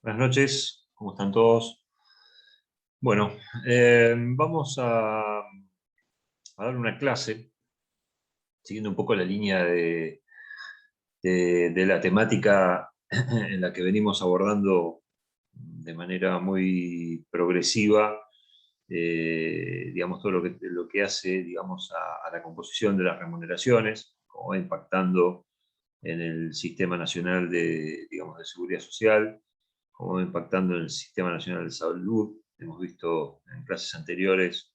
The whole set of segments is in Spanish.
Buenas noches, ¿cómo están todos? Bueno, vamos a dar una clase, siguiendo un poco la línea de la temática en la que venimos abordando de manera muy progresiva, digamos, todo lo que hace, digamos, a la composición de las remuneraciones, cómo va impactando en el Sistema Nacional digamos, de Seguridad Social, cómo va impactando en el Sistema Nacional de Salud. Hemos visto en clases anteriores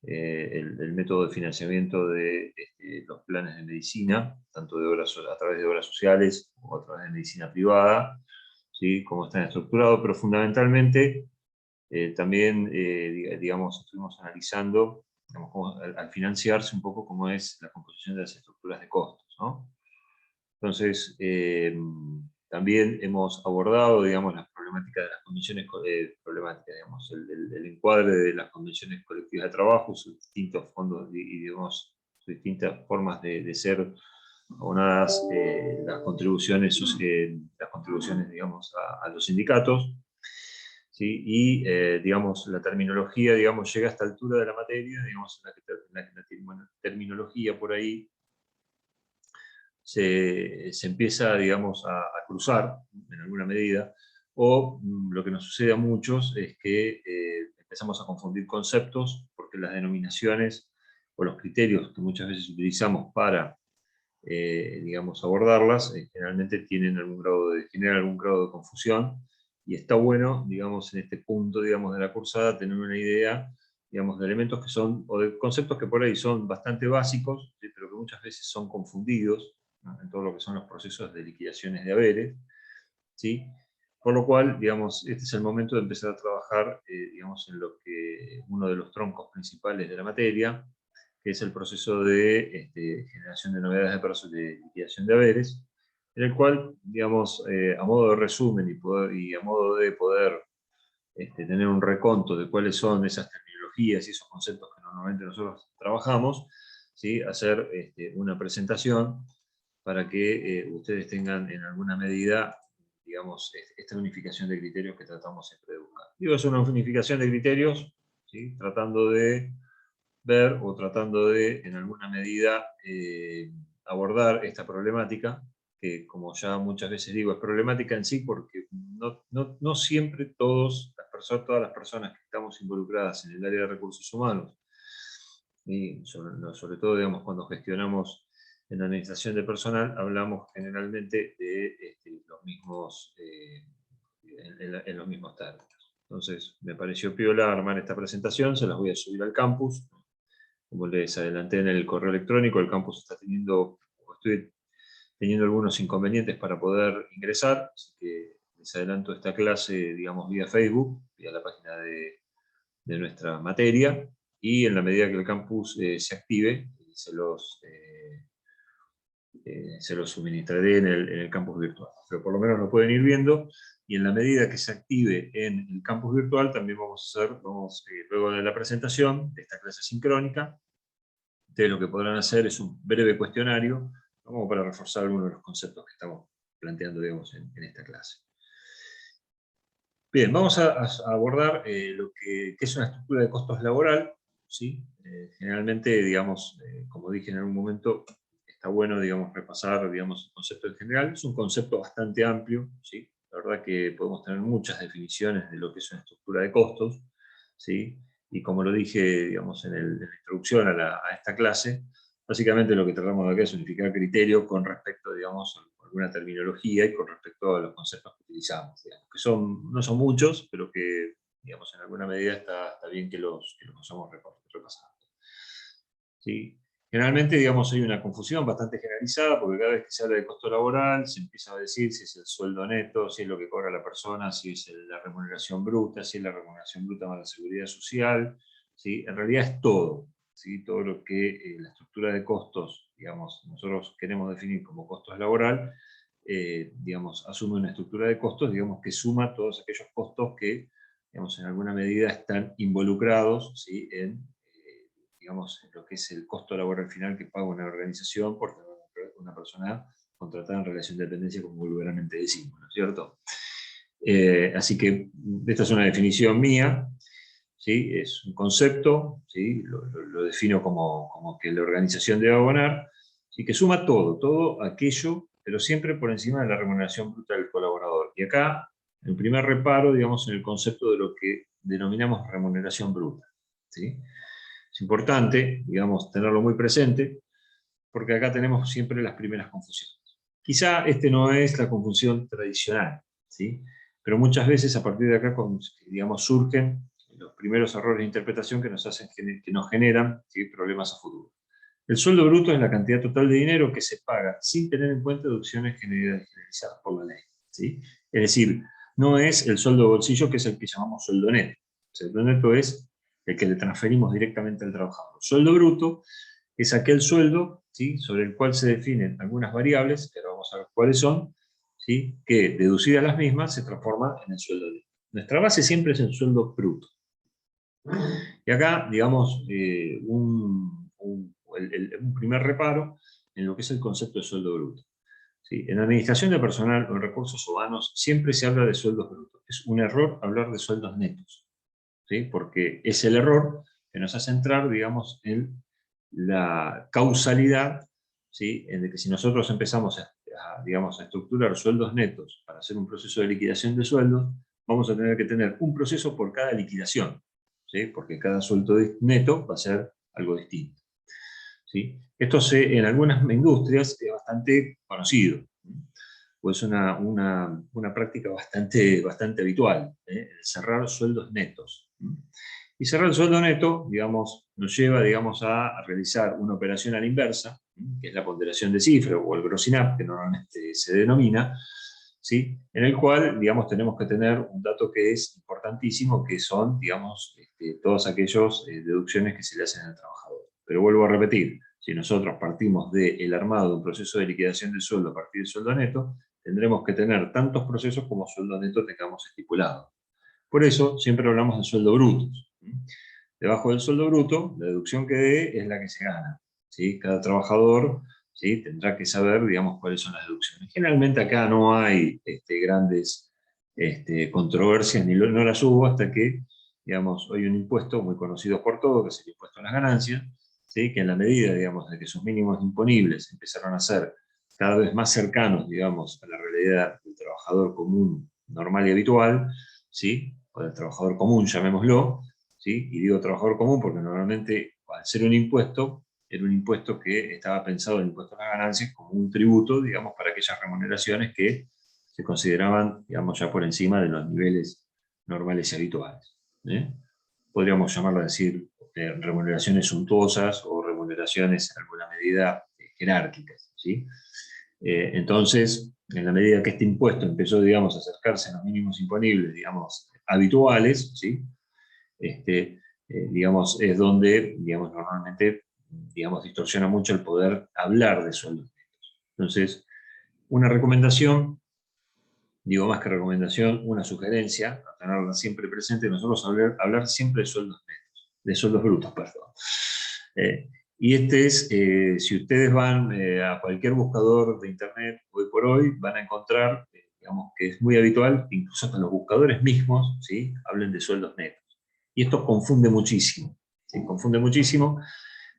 el método de financiamiento de los planes de medicina, tanto a través de obras sociales o a través de medicina privada, ¿sí? Cómo están estructurados, pero fundamentalmente también, digamos, estuvimos analizando, digamos, al financiarse un poco cómo es la composición de las estructuras de costos, ¿no? Entonces, también hemos abordado, digamos, las problemáticas de las condiciones, problemáticas, digamos, el encuadre de las convenciones colectivas de trabajo, sus distintos fondos digamos, sus distintas formas de ser abonadas, las contribuciones, digamos, a los sindicatos, ¿sí? Y, digamos, la terminología, digamos, llega a esta altura de la materia, digamos, la terminología por ahí se empieza, digamos, a cruzar en alguna medida, o lo que nos sucede a muchos es que empezamos a confundir conceptos porque las denominaciones o los criterios que muchas veces utilizamos para, digamos, abordarlas, generalmente generan algún grado de confusión, y está bueno, digamos, en este punto, digamos, de la cursada, tener una idea, digamos, de elementos que son, o de conceptos que por ahí son bastante básicos, ¿sí? Pero que muchas veces son confundidos, ¿no? En todo lo que son los procesos de liquidaciones de haberes, ¿sí? Por lo cual, digamos, este es el momento de empezar a trabajar, digamos, en lo que uno de los troncos principales de la materia, que es el proceso de generación de novedades de liquidación de haberes, en el cual, digamos, a modo de resumen y a modo de poder tener un reconto de cuáles son esas terminologías y esos conceptos que normalmente nosotros trabajamos, ¿sí? Hacer una presentación para que ustedes tengan en alguna medida, digamos, esta unificación de criterios que tratamos siempre de buscar. Digo, es una unificación de criterios, ¿sí? Tratando de ver o tratando de, en alguna medida, abordar esta problemática, que como ya muchas veces digo, es problemática en sí porque no siempre todas las personas que estamos involucradas en el área de recursos humanos, y sobre todo, digamos, cuando gestionamos en la administración de personal, hablamos generalmente de los mismos, en los mismos términos. Entonces, me pareció piola armar esta presentación, se las voy a subir al campus. Como les adelanté en el correo electrónico, el campus estoy teniendo algunos inconvenientes para poder ingresar, así que les adelanto esta clase, digamos, vía Facebook, vía la página de nuestra materia, y en la medida que el campus se active, se los suministraré en el campus virtual. Pero por lo menos lo pueden ir viendo, y en la medida que se active en el campus virtual, también luego de la presentación de esta clase sincrónica, ustedes lo que podrán hacer es un breve cuestionario, como para reforzar algunos de los conceptos que estamos planteando, digamos, en esta clase. Bien, vamos a abordar lo que es una estructura de costos laboral, ¿sí? Generalmente, digamos, como dije en algún momento, está bueno, digamos, repasar, digamos, el concepto en general. Es un concepto bastante amplio, ¿sí? La verdad que podemos tener muchas definiciones de lo que es una estructura de costos, ¿sí? Y como lo dije, digamos, en la introducción a esta clase, básicamente lo que tratamos de acá es unificar criterios con respecto, digamos, a alguna terminología y con respecto a los conceptos que utilizamos, digamos, que no son muchos, pero que, digamos, en alguna medida está bien que los vayamos repasando. ¿Sí? Generalmente, digamos, hay una confusión bastante generalizada, porque cada vez que se habla de costo laboral, se empieza a decir si es el sueldo neto, si es lo que cobra la persona, si es la remuneración bruta, si es la remuneración bruta más la seguridad social, ¿sí? En realidad es todo, ¿sí? Todo lo que la estructura de costos, digamos, nosotros queremos definir como costos laboral, digamos, asume una estructura de costos, digamos, que suma todos aquellos costos que, digamos, en alguna medida están involucrados, ¿sí? Digamos, lo que es el costo laboral final que paga una organización por tener una persona contratada en relación de dependencia, como vulgarmente decimos, ¿no es cierto? Así que esta es una definición mía, ¿sí? Es un concepto, ¿sí? Lo defino como que la organización debe abonar, ¿sí? Que suma todo aquello, pero siempre por encima de la remuneración bruta del colaborador. Y acá, el primer reparo, digamos, en el concepto de lo que denominamos remuneración bruta, ¿sí? Es importante, digamos, tenerlo muy presente, porque acá tenemos siempre las primeras confusiones. Quizá este no es la confusión tradicional, ¿sí? Pero muchas veces a partir de acá, digamos, surgen los primeros errores de interpretación que nos generan, ¿sí?, problemas a futuro. El sueldo bruto es la cantidad total de dinero que se paga sin tener en cuenta deducciones generalizadas por la ley, ¿sí? Es decir, no es el sueldo de bolsillo, que es el que llamamos sueldo neto. El sueldo neto es el que le transferimos directamente al trabajador. Sueldo bruto es aquel sueldo, ¿sí?, sobre el cual se definen algunas variables, que ahora vamos a ver cuáles son, ¿sí?, que deducidas las mismas se transforman en el sueldo neto. Nuestra base siempre es el sueldo bruto. Y acá, digamos, un primer reparo en lo que es el concepto de sueldo bruto. ¿Sí? En administración de personal o en recursos humanos siempre se habla de sueldos brutos. Es un error hablar de sueldos netos, ¿sí? Porque es el error que nos hace entrar, digamos, en la causalidad, ¿sí?, en de que si nosotros empezamos digamos, a estructurar sueldos netos para hacer un proceso de liquidación de sueldos, vamos a tener que tener un proceso por cada liquidación, ¿sí?, porque cada sueldo neto va a ser algo distinto, ¿sí? Esto en algunas industrias es bastante conocido, pues es una práctica bastante habitual, el cerrar sueldos netos. Y cerrar el sueldo neto, digamos, nos lleva, digamos, a realizar una operación a la inversa, que es la ponderación de cifra o el grossing up, que normalmente se denomina, ¿sí?, en el cual, digamos, tenemos que tener un dato que es importantísimo, que son, digamos, todas aquellas deducciones que se le hacen al trabajador. Pero vuelvo a repetir, si nosotros partimos del armado de un proceso de liquidación del sueldo a partir del sueldo neto, tendremos que tener tantos procesos como sueldo neto tengamos estipulado. Por eso siempre hablamos de sueldo bruto. Debajo del sueldo bruto, la deducción que dé es la que se gana, ¿sí? Cada trabajador, ¿sí?, tendrá que saber, digamos, cuáles son las deducciones. Generalmente acá no hay grandes controversias, no las hubo hasta que, digamos, hoy un impuesto muy conocido por todos, que es el impuesto a las ganancias, ¿sí?, que en la medida, digamos, de que sus mínimos imponibles empezaron a ser cada vez más cercanos, digamos, a la realidad del trabajador común, normal y habitual, ¿sí?, o del trabajador común, llamémoslo, ¿sí? Y digo trabajador común porque normalmente, al ser un impuesto, era un impuesto que estaba pensado, el impuesto a las ganancias, como un tributo, digamos, para aquellas remuneraciones que se consideraban, digamos, ya por encima de los niveles normales y habituales, ¿eh? Podríamos llamarlo a decir remuneraciones suntuosas o remuneraciones en alguna medida jerárquicas, ¿sí? Entonces, en la medida que este impuesto empezó, digamos, a acercarse a los mínimos imponibles, digamos, habituales, ¿sí?, digamos, es donde, digamos, normalmente, digamos, distorsiona mucho el poder hablar de sueldos netos. Entonces, una recomendación, digo más que recomendación, una sugerencia, a tenerla siempre presente, nosotros hablar siempre de sueldos netos, de sueldos brutos, perdón. Y si ustedes van a cualquier buscador de internet hoy por hoy, van a encontrar, digamos, que es muy habitual, incluso hasta los buscadores mismos, ¿sí?, hablen de sueldos netos. Y esto confunde muchísimo, ¿sí? Confunde muchísimo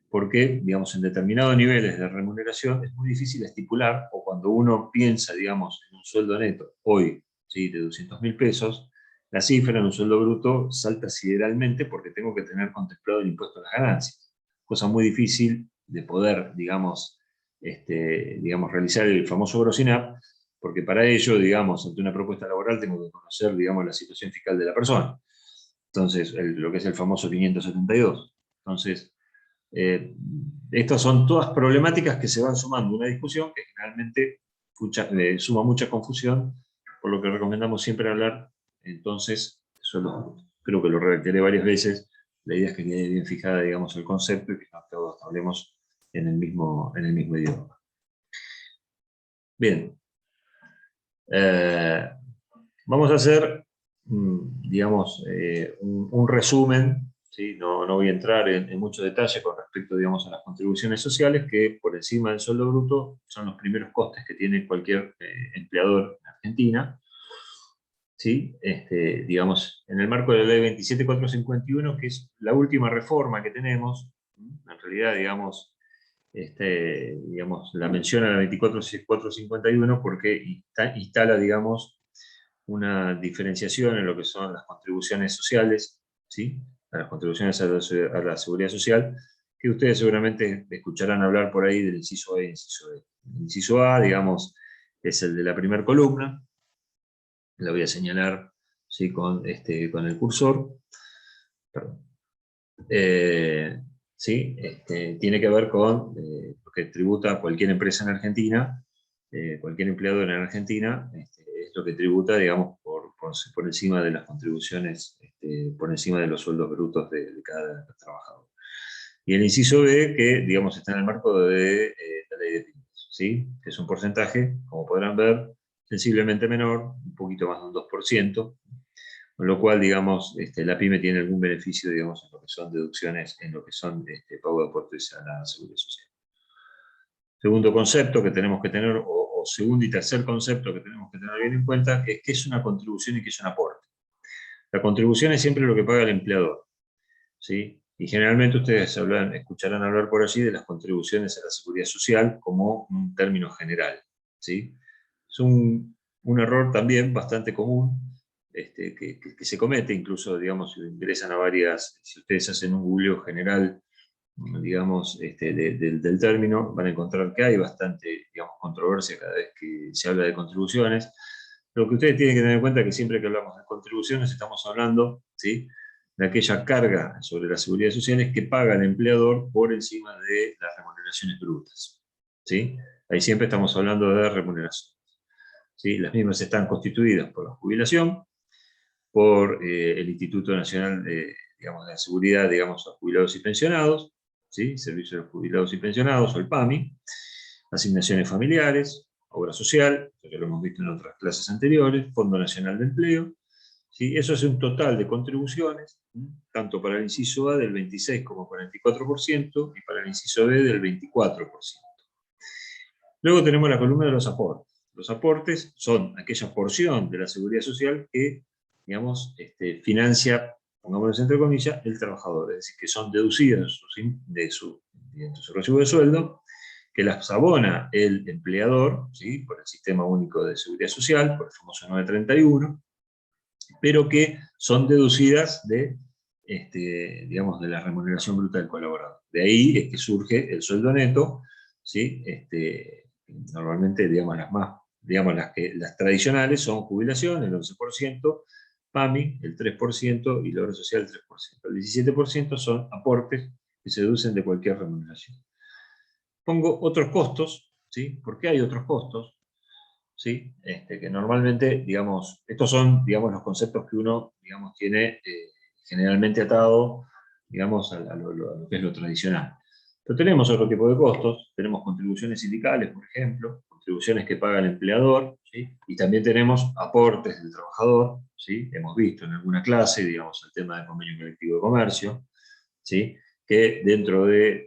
porque, digamos, en determinados niveles de remuneración es muy difícil estipular, o cuando uno piensa, digamos, en un sueldo neto hoy, ¿sí?, de 200.000 pesos, la cifra en un sueldo bruto salta sideralmente porque tengo que tener contemplado el impuesto a las ganancias. Cosa muy difícil de poder, digamos, realizar el famoso grossing up, porque para ello, digamos, ante una propuesta laboral tengo que conocer, digamos, la situación fiscal de la persona. Entonces, lo que es el famoso 572. Entonces, estas son todas problemáticas que se van sumando a una discusión que generalmente suma mucha confusión, por lo que recomendamos siempre hablar, entonces, creo que lo reiteré varias veces, la idea es que quede bien fijada, digamos, el concepto y que todos hablemos en el mismo idioma. Bien. Vamos a hacer, digamos, un resumen, ¿sí? No voy a entrar en mucho detalle con respecto, digamos, a las contribuciones sociales, que por encima del sueldo bruto son los primeros costes que tiene cualquier empleador en Argentina, ¿sí? Digamos, en el marco de la ley 27451, que es la última reforma que tenemos, en realidad, digamos, la menciona la 24451 porque instala, digamos, una diferenciación en lo que son las contribuciones sociales, ¿sí? A las contribuciones a la seguridad social, que ustedes seguramente escucharán hablar por ahí del inciso A y inciso B. El inciso A, digamos, es el de la primera columna, la voy a señalar, ¿sí? con el cursor. Perdón. ¿Sí? Tiene que ver con lo que tributa cualquier empresa en Argentina, cualquier empleador en Argentina, es lo que tributa, digamos, por encima de las contribuciones, por encima de los sueldos brutos de cada trabajador. Y el inciso B, que, digamos, está en el marco de la ley de pymes, ¿sí? Que es un porcentaje, como podrán ver, sensiblemente menor, un poquito más de un 2%, con lo cual, digamos, la pyme tiene algún beneficio, digamos, en lo que son deducciones, en lo que son pago de aportes a la seguridad social. Segundo concepto que tenemos que tener, o segundo y tercer concepto que tenemos que tener bien en cuenta, es qué es una contribución y qué es un aporte. La contribución es siempre lo que paga el empleador, ¿sí? Y generalmente ustedes escucharán hablar por allí de las contribuciones a la seguridad social como un término general, ¿sí? Es un error también bastante común, que se comete, incluso, digamos, si ingresan a varias, si ustedes hacen un googleo general, digamos, del término, van a encontrar que hay bastante, digamos, controversia cada vez que se habla de contribuciones. Lo que ustedes tienen que tener en cuenta es que siempre que hablamos de contribuciones estamos hablando, ¿sí?, de aquella carga sobre las seguridades sociales que paga el empleador por encima de las remuneraciones brutas, ¿sí? Ahí siempre estamos hablando de remuneraciones, ¿sí? Las mismas están constituidas por la jubilación, por el Instituto Nacional digamos, de la Seguridad, digamos, a jubilados y pensionados, ¿sí? Servicio de jubilados y pensionados, o el PAMI, asignaciones familiares, obra social, que lo hemos visto en otras clases anteriores, Fondo Nacional de Empleo, ¿sí? Eso es un total de contribuciones, tanto para el inciso A del 26,44% y para el inciso B del 24%. Luego tenemos la columna de los aportes. Los aportes son aquella porción de la seguridad social que, digamos, financia, pongámoslo entre comillas, el trabajador, es decir, que son deducidas de su recibo de sueldo, que las abona el empleador, ¿sí?, por el Sistema Único de Seguridad Social, por el famoso 931, pero que son deducidas digamos, de la remuneración bruta del colaborador. De ahí es que surge el sueldo neto, ¿sí? Normalmente, digamos, las tradicionales son jubilación, el 11%, PAMI, el 3%, y la obra social, el 3%. El 17% son aportes que se deducen de cualquier remuneración. Pongo otros costos, ¿sí? ¿Por qué hay otros costos? ¿Sí? Que normalmente, digamos, estos son, digamos, los conceptos que uno, digamos, tiene generalmente atado, digamos, a lo que es lo tradicional. Pero tenemos otro tipo de costos, tenemos contribuciones sindicales, por ejemplo, contribuciones que paga el empleador, ¿sí? Y también tenemos aportes del trabajador, ¿sí? Hemos visto en alguna clase, digamos, el tema del convenio colectivo de comercio, ¿sí?, que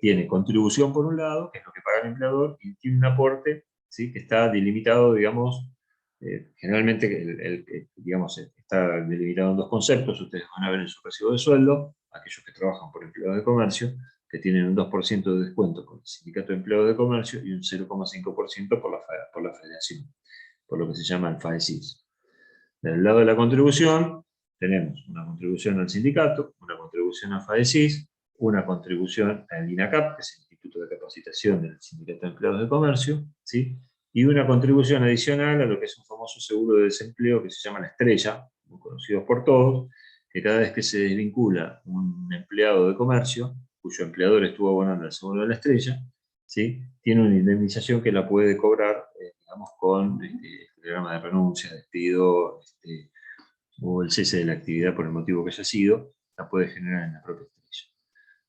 tiene contribución por un lado, que es lo que paga el empleador, y tiene un aporte, ¿sí?, que está delimitado, digamos, generalmente, digamos, está delimitado en dos conceptos. Ustedes van a ver en su recibo de sueldo, aquellos que trabajan por empleados de comercio, que tienen un 2% de descuento por el Sindicato de Empleados de Comercio y un 0,5% por la federación, por lo que se llama el FAESIS. Del lado de la contribución, tenemos una contribución al sindicato, una contribución a FAESIS, una contribución al INACAP, que es el Instituto de Capacitación del Sindicato de Empleados de Comercio, ¿sí?, y una contribución adicional a lo que es un famoso seguro de desempleo que se llama la Estrella, muy conocido por todos, que cada vez que se desvincula un empleado de comercio, cuyo empleador estuvo abonando el seguro de la Estrella, ¿sí?, tiene una indemnización que la puede cobrar, digamos, con el programa de renuncia, despido, o el cese de la actividad por el motivo que haya sido, la puede generar en la propia Estrella.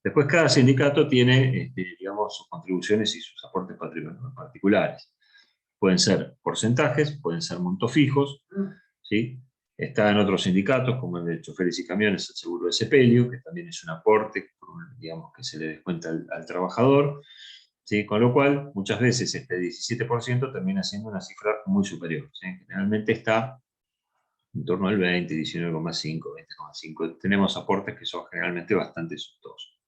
Después, cada sindicato tiene, digamos, sus contribuciones y sus aportes particulares. Pueden ser porcentajes, pueden ser montos fijos, ¿sí? Está en otros sindicatos, como el de choferes y camiones, el seguro de sepelio, que también es un aporte, digamos, que se le descuenta al trabajador, ¿sí? Con lo cual, muchas veces este 17% termina siendo una cifra muy superior, ¿sí? Generalmente está en torno al 20, 19,5, 20,5. Tenemos aportes que son generalmente bastante sustosos.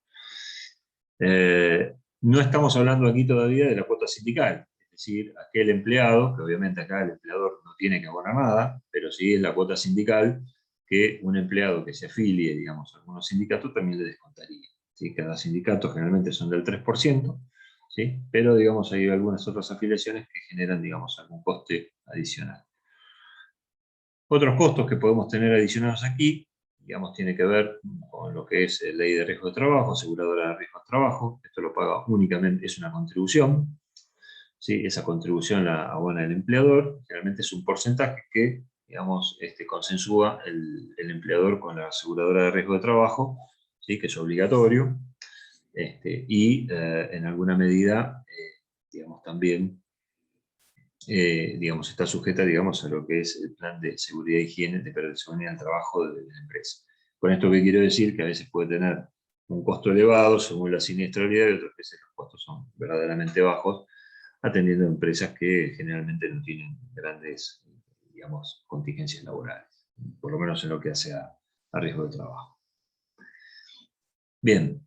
No estamos hablando aquí todavía de la cuota sindical, es decir, aquel empleado, que obviamente acá el empleador no tiene que abonar nada, pero sí es la cuota sindical que un empleado que se afilie, digamos, a algunos sindicatos también le descontaría. ¿Sí? Cada sindicato generalmente son del 3%, ¿sí? Pero digamos hay algunas otras afiliaciones que generan, digamos, algún coste adicional. Otros costos que podemos tener adicionados aquí, digamos, tiene que ver con lo que es ley de riesgo de trabajo, aseguradora de riesgo de trabajo. Esto lo paga únicamente, es una contribución. ¿Sí? Esa contribución la abona el empleador. Generalmente es un porcentaje que, digamos, consensúa el empleador con la aseguradora de riesgo de trabajo, ¿sí? Que es obligatorio. Y en alguna medida, digamos, también digamos, está sujeta, digamos, a lo que es el plan de seguridad e higiene, de seguridad del trabajo de la empresa. Con esto que quiero decir que a veces puede tener un costo elevado según la siniestralidad y otras veces los costos son verdaderamente bajos, atendiendo a empresas que generalmente no tienen grandes, digamos, contingencias laborales, por lo menos en lo que hace a riesgo de trabajo. Bien.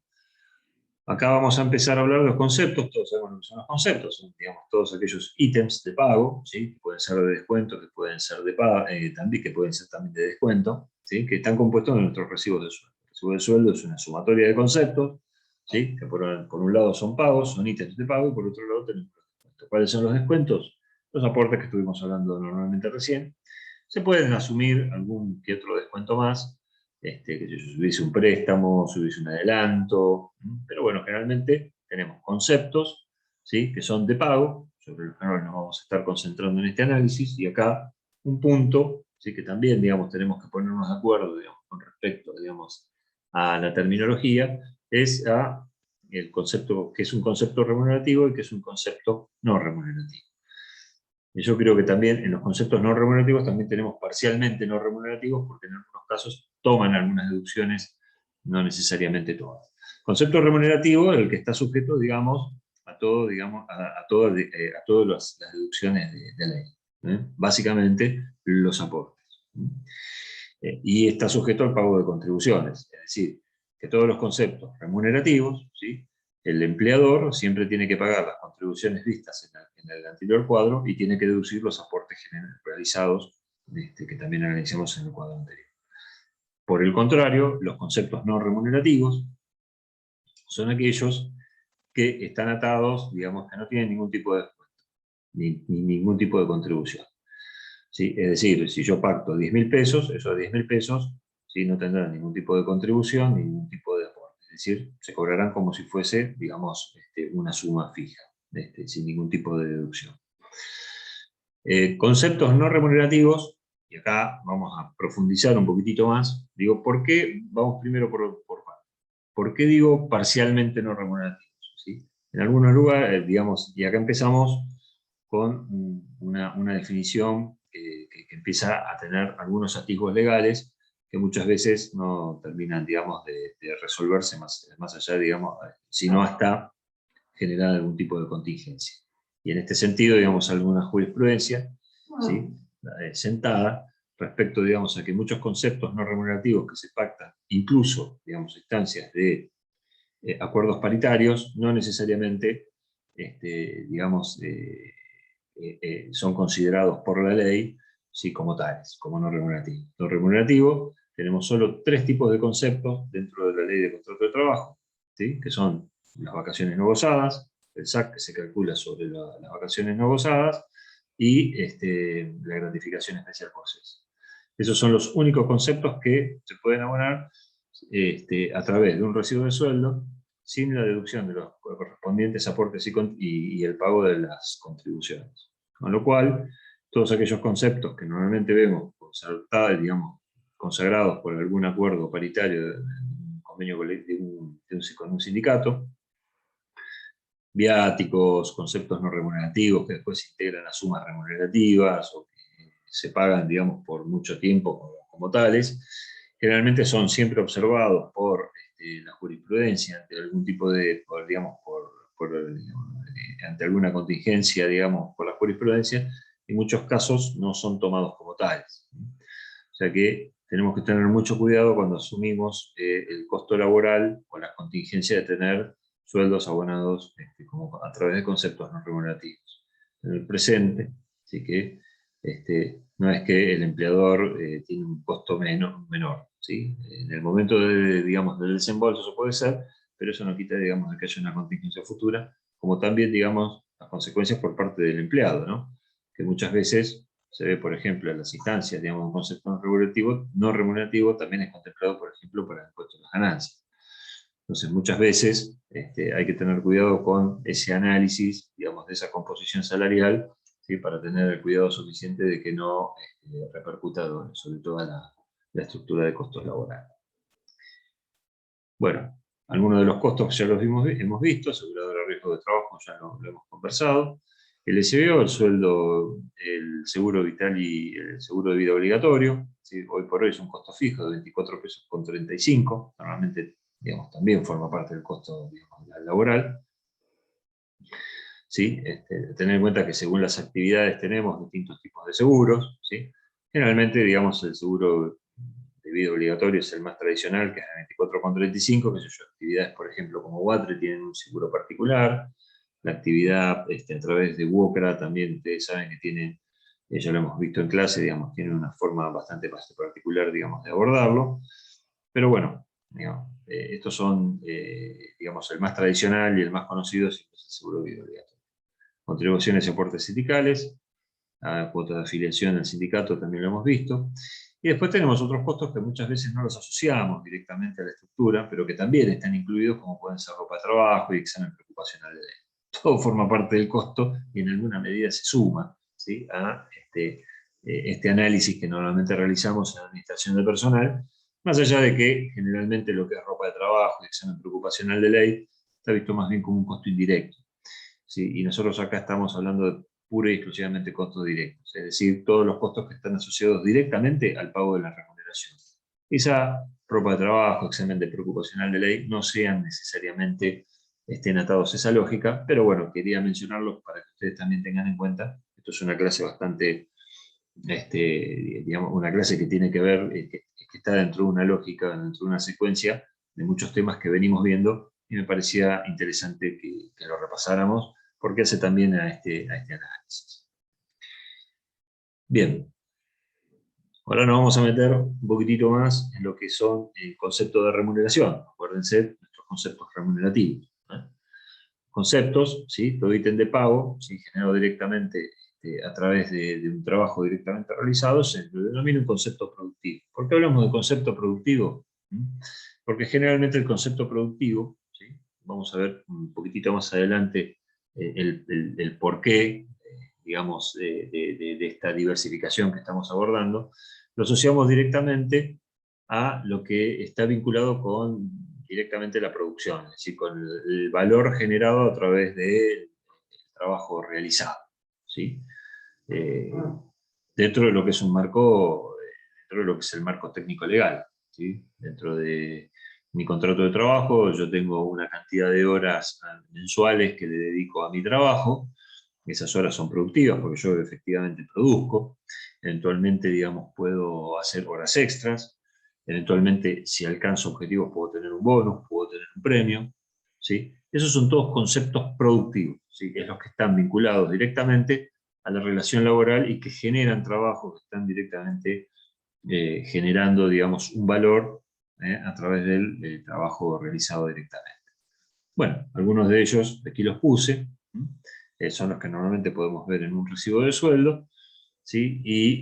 Acá vamos a empezar a hablar de los conceptos. Todos sabemos lo que son los conceptos, son, digamos, todos aquellos ítems de pago, ¿sí? Que pueden ser de descuento, que pueden ser de pago, también, que pueden ser también de descuento, ¿sí? Que están compuestos de nuestros recibos de sueldo. El recibo de sueldo es una sumatoria de conceptos, ¿sí? Que por un lado son pagos, son ítems de pago, y por otro lado tenemos los descuentos. ¿Cuáles son los descuentos? Los aportes que estuvimos hablando normalmente recién. Se pueden asumir algún que otro descuento más, que si hubiese un préstamo, si hubiese un adelanto, pero bueno, generalmente tenemos conceptos, ¿sí? Que son de pago, sobre los que ahora nos vamos a estar concentrando en este análisis, y acá un punto, ¿sí? Que también, digamos, tenemos que ponernos de acuerdo, digamos, con respecto, digamos, a la terminología, es el concepto, que es un concepto remunerativo y que es un concepto no remunerativo. Y yo creo que también en los conceptos no remunerativos también tenemos parcialmente no remunerativos, porque en algunos casos toman algunas deducciones, no necesariamente todas. Concepto remunerativo es el que está sujeto, digamos, a todo, digamos, a todas las deducciones de ley. Básicamente, los aportes. Y está sujeto al pago de contribuciones, es decir, que todos los conceptos remunerativos, ¿sí? El empleador siempre tiene que pagar las contribuciones vistas en el anterior cuadro y tiene que deducir los aportes realizados, que también analizamos en el cuadro anterior. Por el contrario, los conceptos no remunerativos son aquellos que están atados, digamos, que no tienen ningún tipo de descuento, ni ningún tipo de contribución. ¿Sí? Es decir, si yo pacto 10.000 pesos, esos 10.000 pesos, ¿sí? No tendrán ningún tipo de contribución, ni ningún tipo de aporte. Es decir, se cobrarán como si fuese, digamos, una suma fija, sin ningún tipo de deducción. Conceptos no remunerativos, y acá vamos a profundizar un poquitito más. Digo, ¿por qué? Vamos primero por partes. ¿Por qué digo parcialmente no remunerativos? ¿Sí? En algunos lugares, digamos, y acá empezamos con una definición que empieza a tener algunos atisbos legales que muchas veces no terminan, digamos, de resolverse más allá, digamos, sino hasta generar algún tipo de contingencia. Y en este sentido, digamos, alguna jurisprudencia, ¿sí? Sentada respecto, digamos, a que muchos conceptos no remunerativos que se pactan, incluso, digamos, instancias de acuerdos paritarios, no necesariamente, digamos, son considerados por la ley, sí, como tales, como no remunerativos. No remunerativo, tenemos solo 3 tipos de conceptos dentro de la ley de contrato de trabajo, ¿sí? Que son las vacaciones no gozadas, el SAC que se calcula sobre las vacaciones no gozadas, y la gratificación especial por cese. Esos son los únicos conceptos que se pueden abonar a través de un recibo de sueldo, sin la deducción de los correspondientes aportes y el pago de las contribuciones. Con lo cual, todos aquellos conceptos que normalmente vemos digamos, consagrados por algún acuerdo paritario de un convenio colectivo con un sindicato, viáticos, conceptos no remunerativos que después se integran a sumas remunerativas o que se pagan, digamos, por mucho tiempo como tales, generalmente son siempre observados por la jurisprudencia ante algún tipo de, digamos, ante alguna contingencia, digamos, por la jurisprudencia, en muchos casos no son tomados como tales. O sea que tenemos que tener mucho cuidado cuando asumimos el costo laboral o la contingencia de tener sueldos abonados como a través de conceptos no remunerativos. En el presente, así que no es que el empleador tiene un costo menor, ¿sí? En el momento digamos, del desembolso eso puede ser, pero eso no quita, digamos, de que haya una contingencia futura, como también, digamos, las consecuencias por parte del empleado, ¿no? Que muchas veces se ve, por ejemplo, en las instancias, digamos, un concepto no remunerativo también es contemplado, por ejemplo, para el impuesto de las ganancias. Entonces, muchas veces hay que tener cuidado con ese análisis, digamos, de esa composición salarial, ¿sí? Para tener el cuidado suficiente de que no repercuta sobre toda la estructura de costos laborales. Bueno, algunos de los costos ya los hemos visto, aseguradora de riesgo de trabajo ya lo hemos conversado. El SBO, el sueldo, el seguro vital y el seguro de vida obligatorio, ¿sí? Hoy por hoy es un costo fijo de 24 pesos con 35, normalmente, digamos, también forma parte del costo, digamos, laboral. ¿Sí? Tener en cuenta que según las actividades tenemos distintos tipos de seguros, ¿sí? Generalmente, digamos, el seguro de vida obligatorio es el más tradicional, que es el 24,35, que son actividades, por ejemplo, como WATRE tienen un seguro particular, la actividad a través de WOCRA también, ustedes saben que tiene, ya lo hemos visto en clase, digamos, tiene una forma bastante más particular, digamos, de abordarlo, pero bueno, digamos, estos son, digamos, el más tradicional y el más conocido es el seguro de vida obligatorio. Contribuciones y aportes sindicales, a cuota de afiliación al sindicato también lo hemos visto. Y después tenemos otros costos que muchas veces no los asociamos directamente a la estructura, pero que también están incluidos, como pueden ser ropa de trabajo y examen preocupacional de ley. Todo forma parte del costo y en alguna medida se suma, ¿sí? A este análisis que normalmente realizamos en la administración de personal, más allá de que generalmente lo que es ropa de trabajo y examen preocupacional de ley está visto más bien como un costo indirecto, ¿sí? Y nosotros acá estamos hablando de pura y exclusivamente costos directos, es decir, todos los costos que están asociados directamente al pago de la remuneración. Quizá ropa de trabajo, examen de preocupacional de ley, no sean necesariamente estén atados a esa lógica, pero bueno, quería mencionarlos para que ustedes también tengan en cuenta. Esto es una clase bastante, digamos, una clase que tiene que ver, que está dentro de una lógica, dentro de una secuencia de muchos temas que venimos viendo, y me parecía interesante que lo repasáramos, porque hace también a este análisis. Bien, ahora nos vamos a meter un poquitito más en lo que son el concepto de remuneración. Acuérdense, nuestros conceptos remunerativos. Conceptos, ¿sí? Todo ítem de pago, ¿sí? Generado directamente a través de un trabajo directamente realizado, se denomina un concepto productivo. ¿Por qué hablamos de concepto productivo? Porque generalmente el concepto productivo, ¿sí? Vamos a ver un poquitito más adelante el porqué, digamos, de esta diversificación que estamos abordando, lo asociamos directamente a lo que está vinculado con directamente la producción, es decir, con el valor generado a través del trabajo realizado, ¿sí? Dentro de lo que es un marco, dentro de lo que es el marco técnico legal, ¿sí? Dentro de mi contrato de trabajo yo tengo una cantidad de horas mensuales que le dedico a mi trabajo. Esas horas son productivas porque yo efectivamente produzco. Eventualmente, digamos, puedo hacer horas extras. Eventualmente, si alcanzo objetivos, puedo tener un bonus, puedo tener un premio, ¿sí? Esos son todos conceptos productivos, ¿sí? Es los que están vinculados directamente a la relación laboral y que generan trabajo, que están directamente generando, digamos, un valor a través del trabajo realizado directamente. Bueno, algunos de ellos, aquí los puse, son los que normalmente podemos ver en un recibo de sueldo, ¿sí? Y,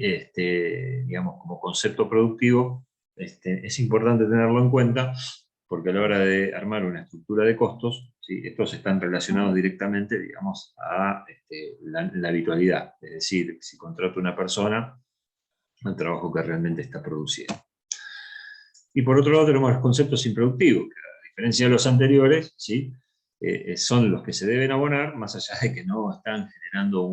digamos, como concepto productivo, es importante tenerlo en cuenta, porque a la hora de armar una estructura de costos, ¿sí? Estos están relacionados directamente, digamos, a la habitualidad, es decir, si contrato a una persona, al trabajo que realmente está produciendo. Y por otro lado tenemos los conceptos improductivos, que a diferencia de los anteriores, ¿sí? Son los que se deben abonar, más allá de que no están generando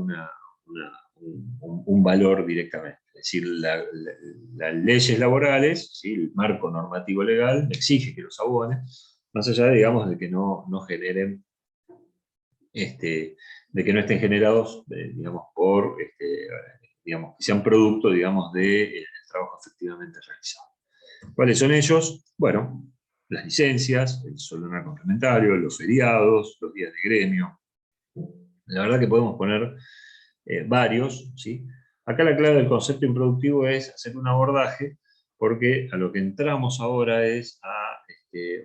un valor directamente. Es decir, las leyes laborales, ¿sí? El marco normativo legal exige que los abone, más allá, digamos, de que no generen, de que no estén generados, digamos, digamos, que sean producto, digamos, del trabajo efectivamente realizado. ¿Cuáles son ellos? Bueno, las licencias, el sueldo anual complementario, los feriados, los días de gremio. La verdad que podemos poner varios, ¿sí? Acá la clave del concepto improductivo es hacer un abordaje, porque a lo que entramos ahora es a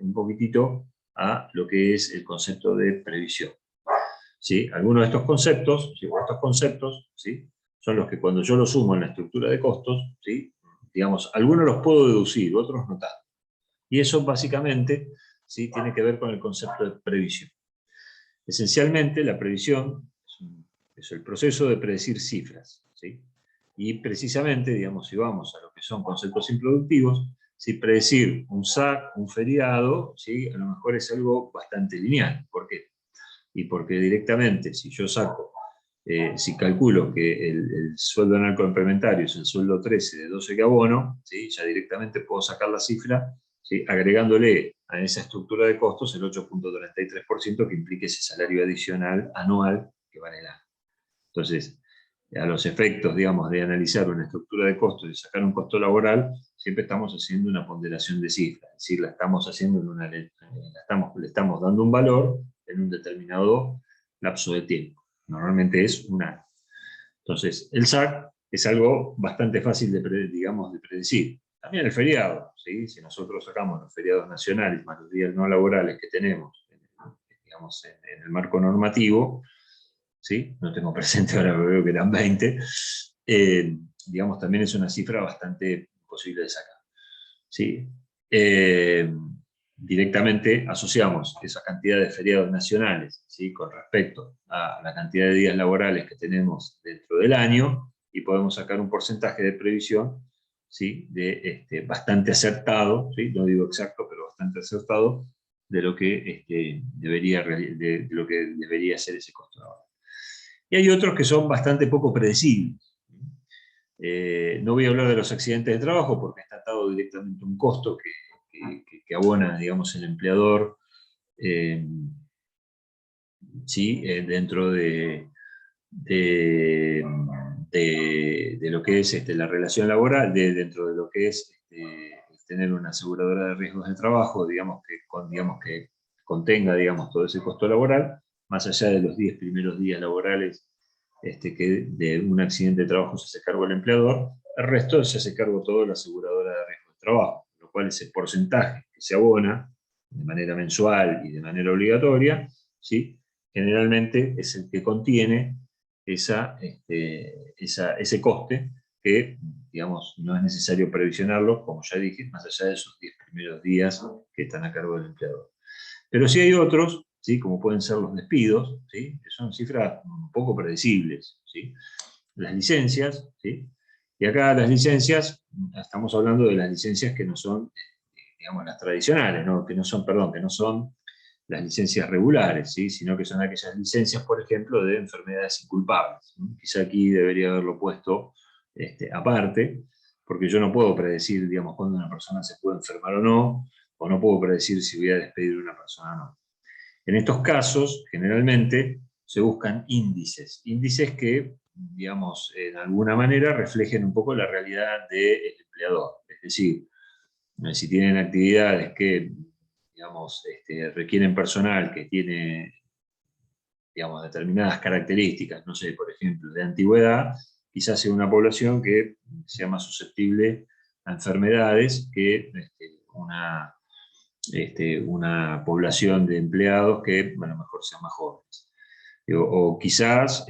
un poquitito a lo que es el concepto de previsión. ¿Sí? Algunos de estos conceptos, ¿sí? ¿Sí? Son los que cuando yo los sumo en la estructura de costos, ¿sí? Digamos, algunos los puedo deducir, otros no tanto. Y eso básicamente, ¿sí? Tiene que ver con el concepto de previsión. Esencialmente, la previsión es el proceso de predecir cifras, ¿sí? Y precisamente, digamos, si vamos a lo que son conceptos improductivos, si predecir un SAC, un feriado, ¿sí? A lo mejor es algo bastante lineal. ¿Por qué? Y porque directamente, si yo saco, si calculo que el sueldo anual complementario es el sueldo 13 de 12 que abono, ¿sí? Ya directamente puedo sacar la cifra, ¿sí? Agregándole a esa estructura de costos el 8.33% que implique ese salario adicional anual que va en el año. Entonces, a los efectos, digamos, de analizar una estructura de costos y sacar un costo laboral, siempre estamos haciendo una ponderación de cifras, es decir, la estamos haciendo le estamos dando un valor en un determinado lapso de tiempo. Normalmente es un año. Entonces, el SAC es algo bastante fácil de, digamos, de predecir. También el feriado, ¿sí? Si nosotros sacamos los feriados nacionales más los días no laborales que tenemos, digamos, en el marco normativo, ¿sí? No tengo presente ahora, pero veo que eran 20, digamos, también es una cifra bastante posible de sacar, ¿sí? Directamente asociamos esa cantidad de feriados nacionales, ¿sí? Con respecto a la cantidad de días laborales que tenemos dentro del año, y podemos sacar un porcentaje de previsión, ¿sí? Bastante acertado, ¿sí? No digo exacto, pero bastante acertado, de lo que, de lo que debería ser ese costo laboral. Y hay otros que son bastante poco predecibles. No voy a hablar de los accidentes de trabajo porque está atado directamente a un costo que abona, digamos, el empleador, ¿sí? Dentro de lo que es la relación laboral, dentro de lo que es tener una aseguradora de riesgos de trabajo, digamos que contenga, digamos, todo ese costo laboral, más allá de los 10 primeros días laborales que de un accidente de trabajo se hace cargo el empleador, el resto se hace cargo todo la aseguradora de riesgos de trabajo, lo cual ese porcentaje que se abona de manera mensual y de manera obligatoria, ¿sí? Generalmente es el que contiene ese coste que, digamos, no es necesario previsionarlo, como ya dije, más allá de esos 10 primeros días que están a cargo del empleador. Pero sí hay otros, ¿sí? Como pueden ser los despidos, ¿sí? Que son cifras un poco predecibles, ¿sí? Las licencias, ¿sí? Y acá las licencias, estamos hablando de las licencias que no son, digamos, las tradicionales, ¿no? Que no son, perdón, que no son las licencias regulares, ¿sí? Sino que son aquellas licencias, por ejemplo, de enfermedades inculpables, ¿no? Quizá aquí debería haberlo puesto aparte, porque yo no puedo predecir, digamos, cuándo una persona se puede enfermar o no puedo predecir si voy a despedir a una persona o no. En estos casos, generalmente, se buscan índices que, digamos, en alguna manera reflejen un poco la realidad del empleador. Es decir, si tienen actividades que, digamos, requieren personal que tiene, digamos, determinadas características, no sé, por ejemplo, de antigüedad, quizás sea una población que sea más susceptible a enfermedades que una población de empleados que a lo mejor sean más jóvenes. O quizás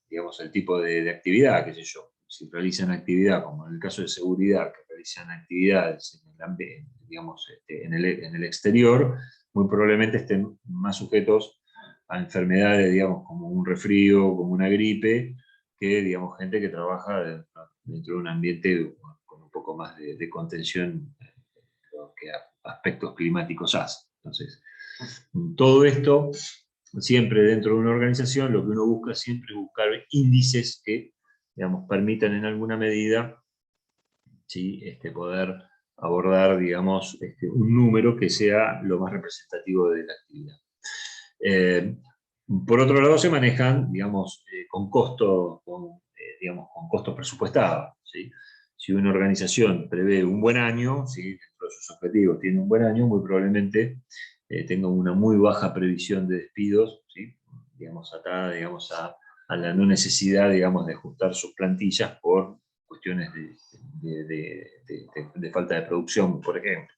digamos, el tipo de actividad, qué sé yo, si realizan actividad, como en el caso de seguridad, que realizan actividades en el ambiente, digamos, en el exterior, muy probablemente estén más sujetos a enfermedades, digamos, como un resfrío, como una gripe, que, digamos, gente que trabaja dentro de un ambiente con un poco más de contención lo que aspectos climáticos hace. Entonces, todo esto, siempre dentro de una organización, lo que uno busca siempre es buscar índices que, digamos, permitan en alguna medida, ¿sí? Poder abordar, digamos, un número que sea lo más representativo de la actividad. Por otro lado, se manejan, digamos, con costos presupuestados, ¿sí? si una organización prevé un buen año, ¿sí? Dentro de sus objetivos tiene un buen año, muy probablemente tenga una muy baja previsión de despidos, ¿sí? Digamos, atada, digamos, a la no necesidad, digamos, de ajustar sus plantillas por cuestiones de falta de producción, por ejemplo.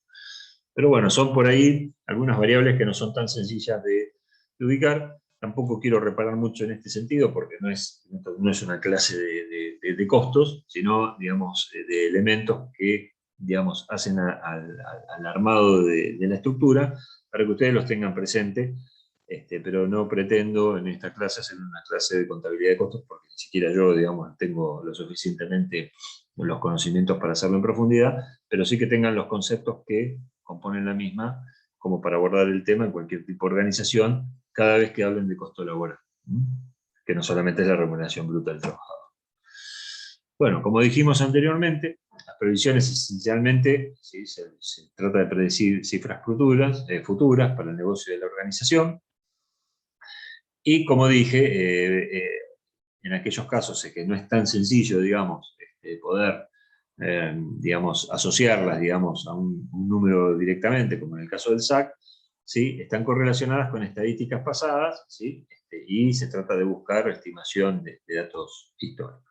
Pero bueno, son por ahí algunas variables que no son tan sencillas de ubicar. Tampoco quiero reparar mucho en este sentido porque no es una clase de costos, sino, digamos, de elementos que, digamos, hacen al armado de la estructura para que ustedes los tengan presente. Pero no pretendo en esta clase hacer una clase de contabilidad de costos porque ni siquiera yo, digamos, tengo lo suficientemente los conocimientos para hacerlo en profundidad, pero sí que tengan los conceptos que componen la misma como para abordar el tema en cualquier tipo de organización cada vez que hablen de costo laboral, que no solamente es la remuneración bruta del trabajador. Bueno, como dijimos anteriormente, las previsiones esencialmente, ¿sí? se trata de predecir cifras futuras para el negocio de la organización. Y como dije, en aquellos casos en que no es tan sencillo, digamos, poder, digamos, asociarlas, digamos, a un número directamente, como en el caso del SAC, ¿sí? Están correlacionadas con estadísticas pasadas, ¿sí? Y se trata de buscar estimación de datos históricos.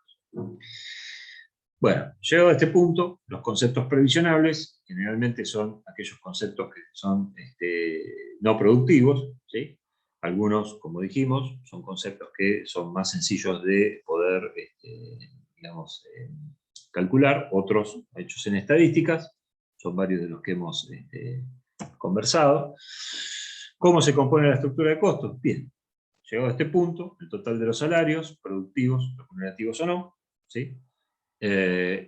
Bueno, llegado a este punto, los conceptos previsionables generalmente son aquellos conceptos que son no productivos, ¿sí? Algunos, como dijimos, son conceptos que son más sencillos de poder, digamos, calcular, otros hechos en estadísticas, son varios de los que hemos conversado. ¿Cómo se compone la estructura de costos? Bien, llegado a este punto, el total de los salarios, productivos, remunerativos o no, ¿sí?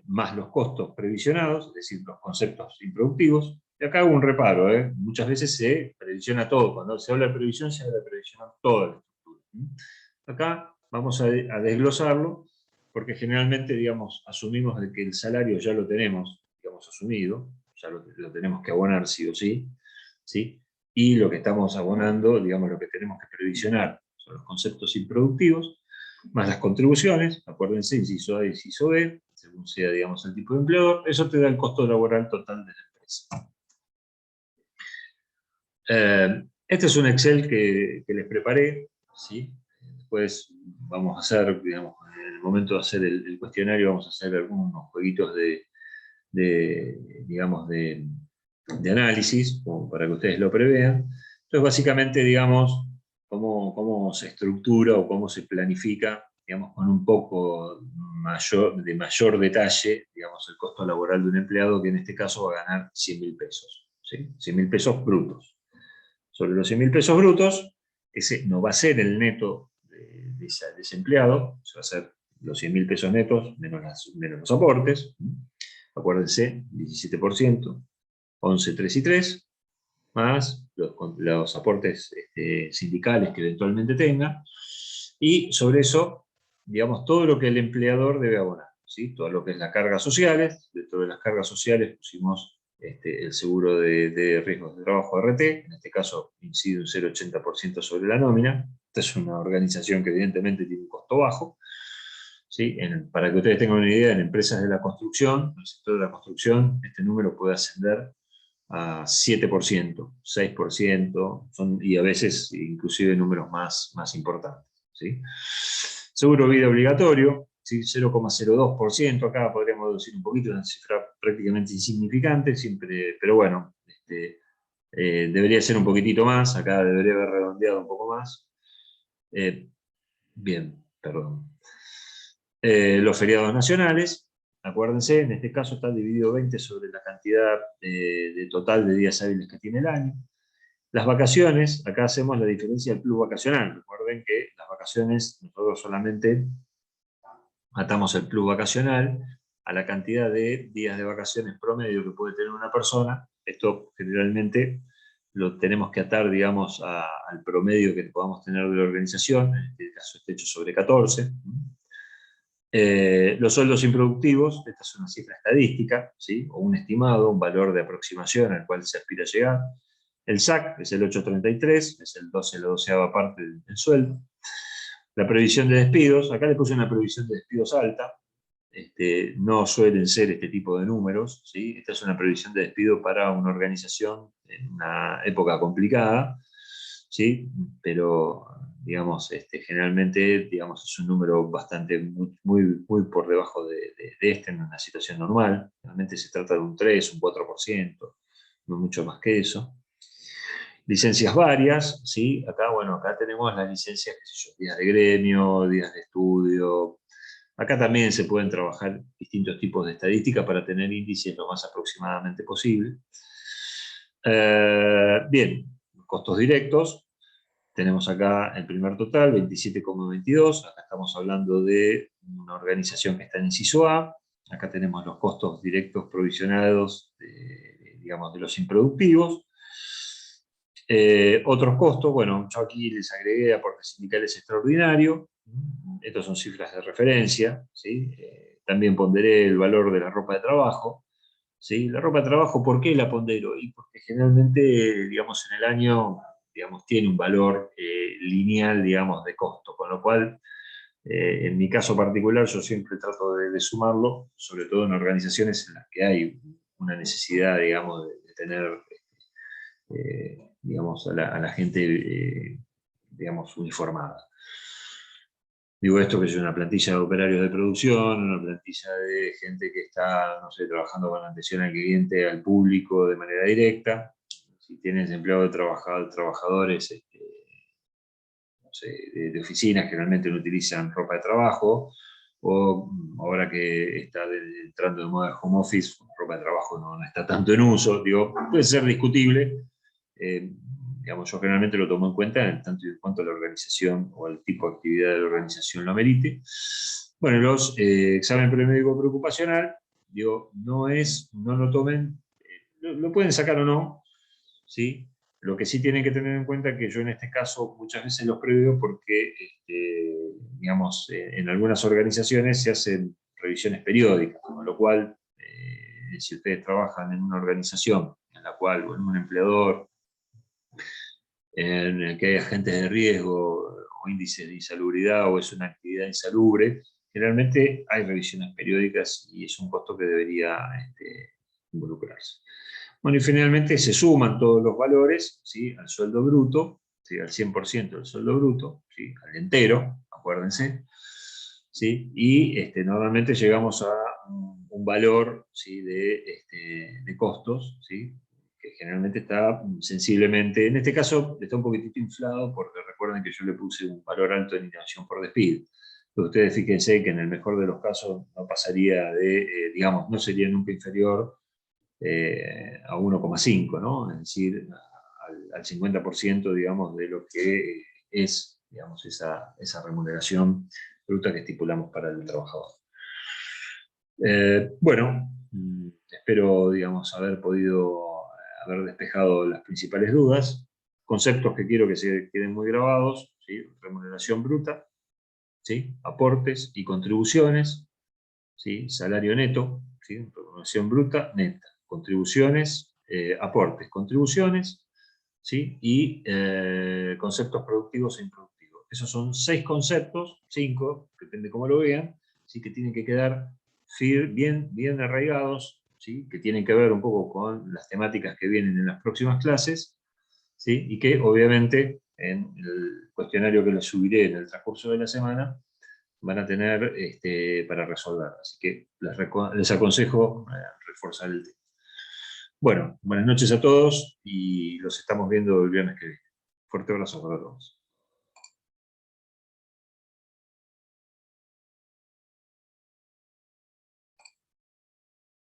Más los costos previsionados, es decir, los conceptos improductivos. Y acá hago un reparo, muchas veces se previsiona todo. Cuando se habla de previsión, se habla de previsionar toda la estructura. Acá vamos a desglosarlo, porque generalmente, digamos, asumimos de que el salario ya lo tenemos, digamos, asumido, ya lo tenemos que abonar sí o sí, ¿sí? Y lo que estamos abonando, digamos, lo que tenemos que previsionar son los conceptos improductivos, más las contribuciones, acuérdense, inciso A y inciso B, según sea, digamos, el tipo de empleador, eso te da el costo laboral total de la empresa. Este es un Excel que les preparé, ¿sí? Después vamos a hacer, digamos, en el momento de hacer el cuestionario, vamos a hacer algunos jueguitos digamos, de análisis, como para que ustedes lo prevean. Entonces, básicamente, digamos, cómo se estructura o cómo se planifica, digamos, con un poco de mayor detalle, digamos, el costo laboral de un empleado que en este caso va a ganar 100.000 pesos, ¿sí? 100.000 pesos brutos. Sobre los 100.000 pesos brutos, ese no va a ser el neto de ese empleado, se va a ser los 100.000 pesos netos menos los aportes. Acuérdense, 17%, 11, 3 y 3, más los aportes sindicales que eventualmente tenga, y sobre eso, digamos, todo lo que el empleador debe abonar, ¿sí? Todo lo que es las cargas sociales. Dentro de las cargas sociales pusimos el seguro de riesgos de trabajo RT, en este caso incide un 0,80% sobre la nómina. Esta es una organización que evidentemente tiene un costo bajo, ¿sí? Para que ustedes tengan una idea, en empresas de la construcción, en el sector de la construcción, este número puede ascender a 7%, 6%, y a veces inclusive números más importantes, ¿sí? Seguro de vida obligatorio, ¿sí? 0,02%, acá podríamos decir un poquito, una cifra prácticamente insignificante, siempre, pero bueno, debería ser un poquitito más, acá debería haber redondeado un poco más. Bien, perdón. Los feriados nacionales, acuérdense, en este caso está dividido 20 sobre la cantidad de total de días hábiles que tiene el año. Las vacaciones, acá hacemos la diferencia del plus vacacional. Recuerden que las vacaciones, nosotros solamente atamos el plus vacacional a la cantidad de días de vacaciones promedio que puede tener una persona. Esto generalmente lo tenemos que atar, digamos, al promedio que podamos tener de la organización, en este caso está hecho sobre 14. Los sueldos improductivos, esta es una cifra estadística, ¿sí? O un estimado, un valor de aproximación al cual se aspira a llegar. El SAC es el 8,33, es el 12, la doceava parte del sueldo. La previsión de despidos, acá le puse una previsión de despidos alta, no suelen ser este tipo de números, ¿sí? Esta es una previsión de despido para una organización en una época complicada, ¿sí? Pero, digamos, generalmente, digamos, es un número bastante, muy por debajo de este en una situación normal. Realmente se trata de un 3, un 4%, no mucho más que eso. Licencias varias, ¿sí? Acá, bueno, acá tenemos las licencias, qué sé yo, días de gremio, días de estudio. Acá también se pueden trabajar distintos tipos de estadística para tener índices lo más aproximadamente posible. Bien, costos directos. Tenemos acá el primer total, 27,22. Acá estamos hablando de una organización que está en inciso A. Acá tenemos los costos directos provisionados, digamos, de los improductivos. Otros costos, bueno, yo aquí les agregué aportes sindicales extraordinarios. Estas son cifras de referencia, ¿sí? También ponderé el valor de la ropa de trabajo, ¿sí? La ropa de trabajo, ¿por qué la pondero? Y porque generalmente, digamos, en el año, digamos, tiene un valor lineal, digamos, de costo, con lo cual, en mi caso particular, yo siempre trato de sumarlo, sobre todo en organizaciones en las que hay una necesidad, digamos, de tener, digamos, a la gente, digamos, uniformada. Digo esto que es una plantilla de operarios de producción, una plantilla de gente que está, no sé, trabajando con atención al cliente, al público de manera directa. Si tienes empleado de trabajadores no sé, de oficinas, generalmente no utilizan ropa de trabajo, o ahora que está entrando de moda el home office, ropa de trabajo no está tanto en uso. Digo, puede ser discutible. Eh, digamos, yo generalmente lo tomo en cuenta en tanto y en cuanto a la organización o al tipo de actividad de la organización lo amerite. Bueno, los examen premédico preocupacional, digo, no lo tomen, lo pueden sacar o no, ¿sí? Lo que sí tienen que tener en cuenta es que yo en este caso muchas veces los preveo porque, digamos, en algunas organizaciones se hacen revisiones periódicas, con lo cual, si ustedes trabajan en una organización en la cual, o en un empleador, en el que hay agentes de riesgo o índices de insalubridad o es una actividad insalubre, generalmente hay revisiones periódicas y es un costo que debería involucrarse. Bueno, y finalmente se suman todos los valores, ¿sí? Al sueldo bruto, ¿sí? Al 100% del sueldo bruto, ¿sí? Al entero, acuérdense, ¿sí? Y normalmente llegamos a un valor, ¿sí? de costos, ¿sí? Que generalmente está sensiblemente, en este caso está un poquitito inflado porque recuerden que yo le puse un valor alto en inacción por despido. Pero ustedes fíjense que en el mejor de los casos no pasaría de, digamos, no sería nunca inferior a 1,5, ¿no? Es decir, al 50%, digamos, de lo que es, digamos, esa remuneración bruta que estipulamos para el trabajador. Bueno, espero, digamos, haber podido haber despejado las principales dudas, conceptos que quiero que se queden muy grabados, ¿sí? Remuneración bruta, ¿sí? Aportes y contribuciones, ¿sí? Salario neto, ¿sí? Remuneración bruta, neta, contribuciones, aportes, contribuciones, ¿sí? Y conceptos productivos e improductivos. Esos son 6 conceptos, 5, depende cómo lo vean, ¿sí? Que tienen que quedar bien arraigados, ¿sí? Que tienen que ver un poco con las temáticas que vienen en las próximas clases, ¿sí? Y que obviamente en el cuestionario que les subiré en el transcurso de la semana van a tener para resolver. Así que les aconsejo reforzar el tema. Bueno, buenas noches a todos y los estamos viendo el viernes que viene. Fuerte abrazo para todos.